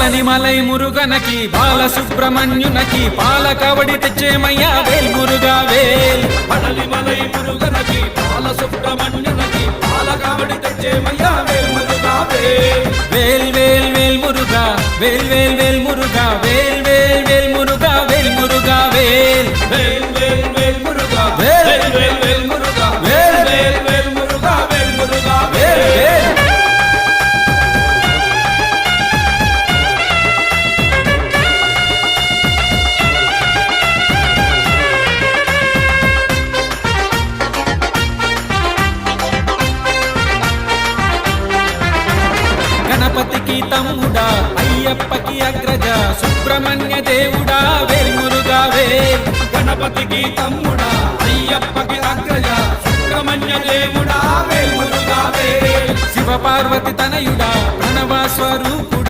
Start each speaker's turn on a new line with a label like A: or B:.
A: పళనిమలై మురుగనకి బాలసుబ్రహ్మణ్యునకి పాలకవడి తెచ్చేమయ్యా వేల్ మురుగా వేల్.
B: పళనిమలై మురుగనకి బాలసుబ్రహ్మణ్యునకి పాలకవడి తెచ్చేమయ్యా వేల్ మురుగా వేల్.
A: వేల్ వేల్ వేల్ మురుగా వేల్ వేల్ వేల్ మురుగా వేల్ వేల్ వేల్ మురుగా వేల్ మురుగా వేల్.
B: వేల్ వేల్ వేల్ మురుగా
A: వేల్
B: వేల్ వేల్ వేల్ మురుగా
A: వేల్
B: వేల్ వేల్ మురుగా వేల్ మురుగా
A: వేల్
B: వేల్.
A: వేల్. గణపతికి తమ్ముడా అయ్యప్పకి అగ్రజ సుబ్రహ్మణ్య దేవుడా వేల్ మురుగా వేల్.
B: గణపతికి తమ్ముడా అయ్యప్పకి అగ్రజ సుబ్రహ్మణ్య దేవుడా వేల్ మురుగా వేల్.
A: శివ పార్వతి తనయుడా ప్రణవ స్వరూపుడా